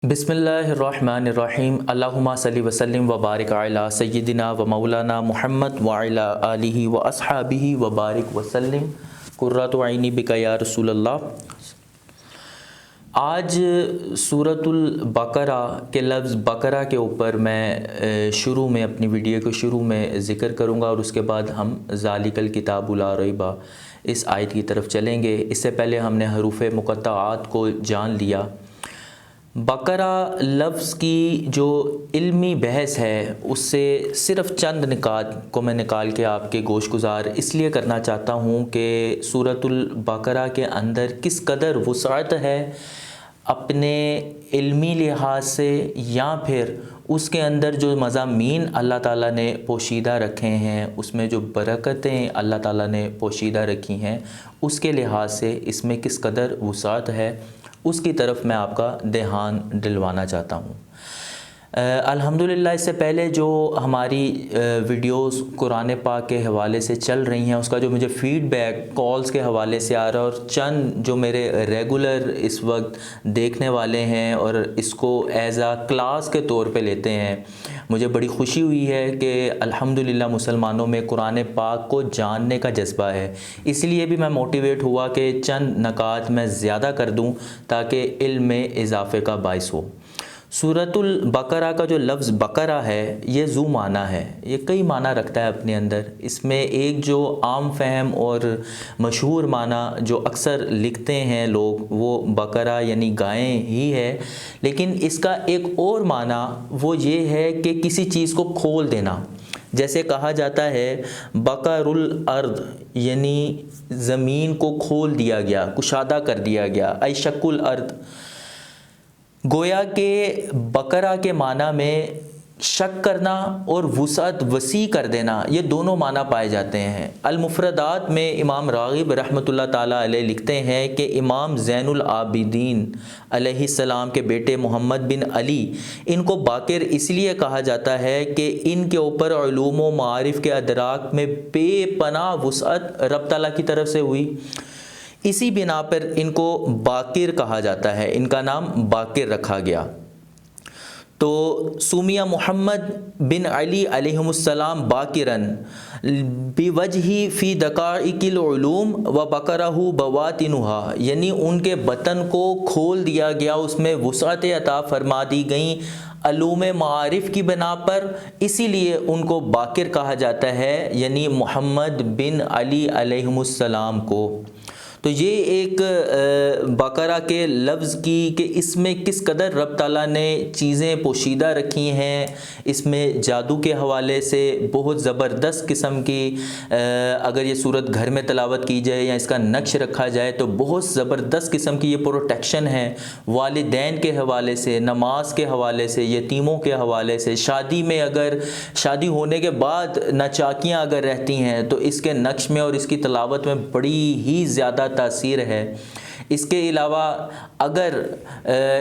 بسم اللہ الرحمن الرحیم اللہم صلی وسلم وبارک علی سیدنا و مولانا محمد وعلی آلہ و اصحابہ وبارک وسلم قرۃ عینی بک یا رسول اللہ۔ آج سورۃ البقرہ کے لفظ بقرہ کے اوپر میں شروع میں اپنی ویڈیو کے شروع میں ذکر کروں گا، اور اس کے بعد ہم ذالک الکتاب لا ریب اس آیت کی طرف چلیں گے۔ اس سے پہلے ہم نے حروف مقطعات کو جان لیا۔ بقرہ لفظ کی جو علمی بحث ہے اس سے صرف چند نکات کو میں نکال کے آپ کے گوش گزار اس لیے کرنا چاہتا ہوں کہ سورۃ البقرہ کے اندر کس قدر وسعت ہے اپنے علمی لحاظ سے، یا پھر اس کے اندر جو مضامین اللہ تعالیٰ نے پوشیدہ رکھے ہیں، اس میں جو برکتیں اللہ تعالیٰ نے پوشیدہ رکھی ہیں، اس کے لحاظ سے اس میں کس قدر وسعت ہے، اس کی طرف میں آپ کا دھیان دلوانا چاہتا ہوں۔ الحمدللہ اس سے پہلے جو ہماری ویڈیوز قرآن پاک کے حوالے سے چل رہی ہیں، اس کا جو مجھے فیڈ بیک کالز کے حوالے سے آ رہا ہے، اور چند جو میرے ریگولر اس وقت دیکھنے والے ہیں اور اس کو ایز اے کلاس کے طور پہ لیتے ہیں، مجھے بڑی خوشی ہوئی ہے کہ الحمدللہ مسلمانوں میں قرآن پاک کو جاننے کا جذبہ ہے۔ اس لیے بھی میں موٹیویٹ ہوا کہ چند نکات میں زیادہ کر دوں تاکہ علم میں اضافے کا باعث ہو۔ سورۃ البقرہ کا جو لفظ بقرہ ہے یہ ذو معنی ہے، یہ کئی معنی رکھتا ہے اپنے اندر۔ اس میں ایک جو عام فہم اور مشہور معنی جو اکثر لکھتے ہیں لوگ، وہ بقرہ یعنی گائیں ہی ہے، لیکن اس کا ایک اور معنی وہ یہ ہے کہ کسی چیز کو کھول دینا۔ جیسے کہا جاتا ہے بقر الارض یعنی زمین کو کھول دیا گیا، کشادہ کر دیا گیا، ای شق الارض۔ گویا کہ بقرہ کے معنی میں شک کرنا اور وسعت وسیع کر دینا، یہ دونوں معنی پائے جاتے ہیں۔ المفردات میں امام راغب رحمۃ اللہ تعالیٰ علیہ لکھتے ہیں کہ امام زین العابدین علیہ السلام کے بیٹے محمد بن علی، ان کو باقر اس لیے کہا جاتا ہے کہ ان کے اوپر علوم و معارف کے ادراک میں بے پناہ وسعت رب تعالیٰ کی طرف سے ہوئی، اسی بنا پر ان کو باقر کہا جاتا ہے، ان کا نام باقر رکھا گیا۔ تو سمیہ محمد بن علی علیہ السلام باقرن بوجہ فی دقائق العلوم و بقرہ بواطنہا، یعنی ان کے بطن کو کھول دیا گیا، اس میں وسعت عطا فرما دی گئیں علوم معارف کی بنا پر، اسی لیے ان کو باقر کہا جاتا ہے، یعنی محمد بن علی علیہ السلام کو۔ تو یہ ایک بقرہ کے لفظ کی کہ اس میں کس قدر رب تعالیٰ نے چیزیں پوشیدہ رکھی ہیں، اس میں جادو کے حوالے سے بہت زبردست قسم کی اگر یہ صورت گھر میں تلاوت کی جائے یا اس کا نقش رکھا جائے تو بہت زبردست قسم کی یہ پروٹیکشن ہے، والدین کے حوالے سے، نماز کے حوالے سے، یتیموں کے حوالے سے، شادی میں اگر شادی ہونے کے بعد ناچاکیاں اگر رہتی ہیں تو اس کے نقش میں اور اس کی تلاوت میں بڑی ہی زیادہ تاثیر ہے۔ اس کے علاوہ اگر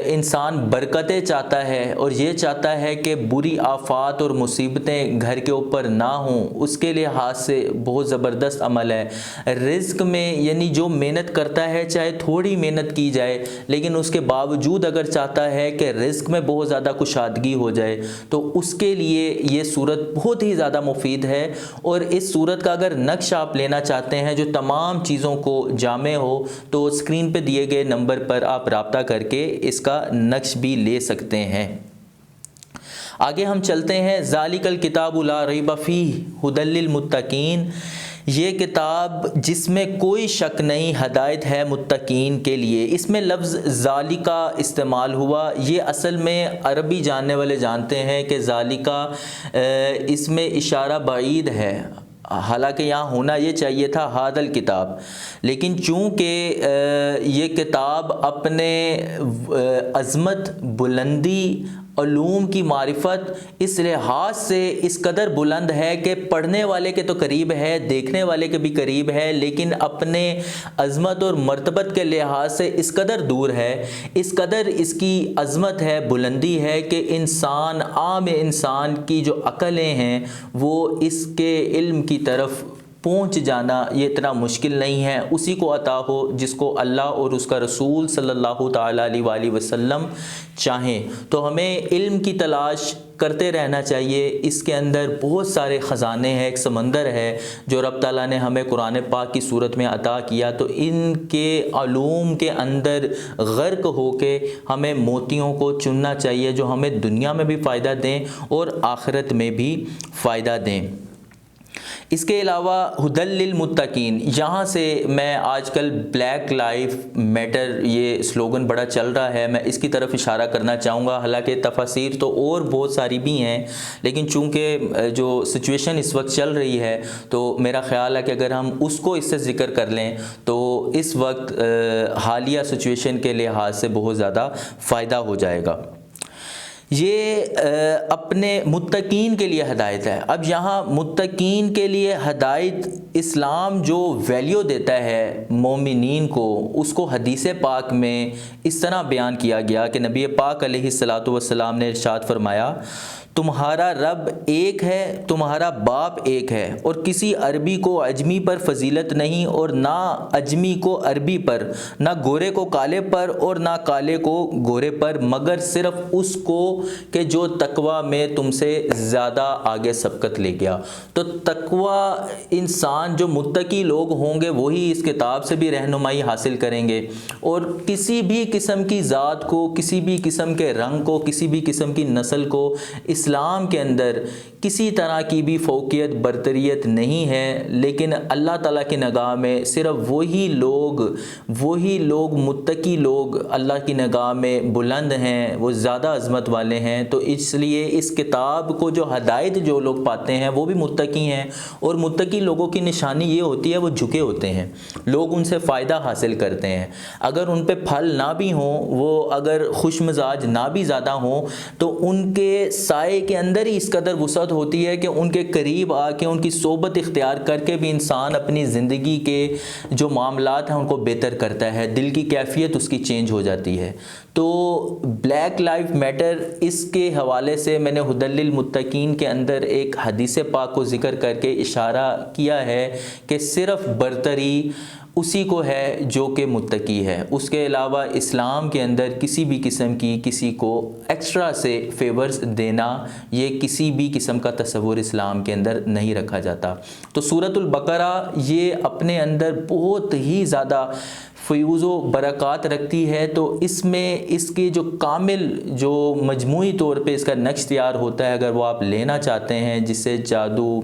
انسان برکتیں چاہتا ہے اور یہ چاہتا ہے کہ بری آفات اور مصیبتیں گھر کے اوپر نہ ہوں، اس کے لحاظ سے بہت زبردست عمل ہے۔ رزق میں یعنی جو محنت کرتا ہے، چاہے تھوڑی محنت کی جائے لیکن اس کے باوجود اگر چاہتا ہے کہ رزق میں بہت زیادہ کشادگی ہو جائے تو اس کے لیے یہ صورت بہت ہی زیادہ مفید ہے۔ اور اس صورت کا اگر نقش آپ لینا چاہتے ہیں جو تمام چیزوں کو جامع ہو تو اسکرین پہ دیے گئے نمبر پر آپ رابطہ کر کے اس کا نقش بھی لے سکتے ہیں۔ آگے ہم چلتے ہیں۔ ذالک الکتاب لا ریب فیہ ھدی للمتقین، یہ کتاب جس میں کوئی شک نہیں ہدایت ہے متقین کے لیے۔ اس میں لفظ ذالکہ استعمال ہوا، یہ اصل میں عربی جاننے والے جانتے ہیں کہ ذالکہ اس میں اشارہ بعید ہے، حالانکہ یہاں ہونا یہ چاہیے تھا ھذا الکتاب، لیکن چونکہ یہ کتاب اپنے عظمت، بلندی، علوم کی معرفت اس لحاظ سے اس قدر بلند ہے کہ پڑھنے والے کے تو قریب ہے، دیکھنے والے کے بھی قریب ہے، لیکن اپنے عظمت اور مرتبت کے لحاظ سے اس قدر دور ہے، اس قدر اس کی عظمت ہے، بلندی ہے کہ عام انسان کی جو عقلیں ہیں وہ اس کے علم کی طرف پہنچ جانا یہ اتنا مشکل نہیں ہے، اسی کو عطا ہو جس کو اللہ اور اس کا رسول صلی اللہ تعالیٰ علیہ وآلہ وسلم چاہیں۔ تو ہمیں علم کی تلاش کرتے رہنا چاہیے، اس کے اندر بہت سارے خزانے ہیں، ایک سمندر ہے جو رب تعالیٰ نے ہمیں قرآن پاک کی صورت میں عطا کیا، تو ان کے علوم کے اندر غرق ہو کے ہمیں موتیوں کو چننا چاہیے جو ہمیں دنیا میں بھی فائدہ دیں اور آخرت میں بھی فائدہ دیں۔ اس کے علاوہ ہدی للمتقین، یہاں سے میں آج کل بلیک لائف میٹر یہ سلوگن بڑا چل رہا ہے، میں اس کی طرف اشارہ کرنا چاہوں گا، حالانکہ تفاسیر تو اور بہت ساری بھی ہیں، لیکن چونکہ جو سچویشن اس وقت چل رہی ہے تو میرا خیال ہے کہ اگر ہم اس کو اس سے ذکر کر لیں تو اس وقت حالیہ سچویشن کے لحاظ سے بہت زیادہ فائدہ ہو جائے گا۔ یہ اپنے متقین کے لیے ہدایت ہے۔ اب یہاں متقین کے لیے ہدایت، اسلام جو ویلیو دیتا ہے مومنین کو، اس کو حدیث پاک میں اس طرح بیان کیا گیا کہ نبی پاک علیہ الصلاۃ والسلام نے ارشاد فرمایا، تمہارا رب ایک ہے، تمہارا باپ ایک ہے، اور کسی عربی کو عجمی پر فضیلت نہیں، اور نہ عجمی کو عربی پر، نہ گورے کو کالے پر، اور نہ کالے کو گورے پر، مگر صرف اس کو کہ جو تقوی میں تم سے زیادہ آگے سبقت لے گیا۔ تو تقوی انسان جو متقی لوگ ہوں گے وہی اس کتاب سے بھی رہنمائی حاصل کریں گے، اور کسی بھی قسم کی ذات کو، کسی بھی قسم کے رنگ کو، کسی بھی قسم کی نسل کو اسلام کے اندر کسی طرح کی بھی فوقیت برتریت نہیں ہے، لیکن اللہ تعالیٰ کی نگاہ میں صرف وہی لوگ متقی لوگ اللہ کی نگاہ میں بلند ہیں، وہ زیادہ عظمت والے ہیں۔ تو اس لیے اس کتاب کو جو ہدایت جو لوگ پاتے ہیں وہ بھی متقی ہیں، اور متقی لوگوں کی نشانی یہ ہوتی ہے وہ جھکے ہوتے ہیں، لوگ ان سے فائدہ حاصل کرتے ہیں، اگر ان پہ پھل نہ بھی ہوں، وہ اگر خوش مزاج نہ بھی زیادہ ہوں، تو ان کے سائے کے اندر ہی اس قدر وسعت ہوتی ہے کہ ان کے قریب آ کے ان کی صحبت اختیار کر کے بھی انسان اپنی زندگی کے جو معاملات ہیں ان کو بہتر کرتا ہے، دل کی کیفیت اس کی چینج ہو جاتی ہے۔ تو بلیک لائف میٹر اس کے حوالے سے میں نے ہدی للمتقین کے اندر ایک حدیث پاک کو ذکر کر کے اشارہ کیا ہے کہ صرف برتری اسی کو ہے جو کہ متقی ہے، اس کے علاوہ اسلام کے اندر کسی بھی قسم کی کسی کو ایکسٹرا سے فیورز دینا، یہ کسی بھی قسم کا تصور اسلام کے اندر نہیں رکھا جاتا۔ تو سورۃ البقرہ یہ اپنے اندر بہت ہی زیادہ فیوز و برکات رکھتی ہے، تو اس میں اس کی جو کامل جو مجموعی طور پہ اس کا نقش تیار ہوتا ہے، اگر وہ آپ لینا چاہتے ہیں، جس سے جادو،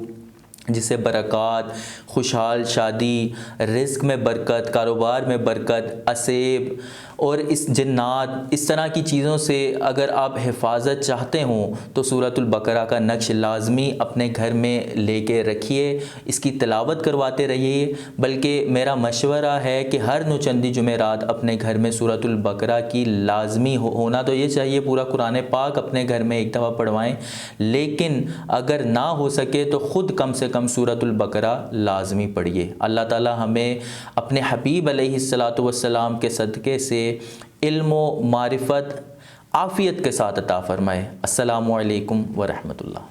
جس سے برکات، خوشحال شادی، رزق میں برکت، کاروبار میں برکت، اسیب اور اس جنات، اس طرح کی چیزوں سے اگر آپ حفاظت چاہتے ہوں تو سورۃ البقرہ کا نقش لازمی اپنے گھر میں لے کے رکھیے، اس کی تلاوت کرواتے رہیے، بلکہ میرا مشورہ ہے کہ ہر نوچندی جمعرات اپنے گھر میں سورۃ البقرہ کی لازمی ہونا تو یہ چاہیے، پورا قرآن پاک اپنے گھر میں ایک دفعہ پڑھوائیں، لیکن اگر نہ ہو سکے تو خود کم سے کم سورۃ البقرہ لازمی پڑھیے۔ اللہ تعالی ہمیں اپنے حبیب علیہ الصلاۃ والسلام کے صدقے سے علم و معرفت عافیت کے ساتھ عطا فرمائے۔ السلام علیکم ورحمۃ اللہ۔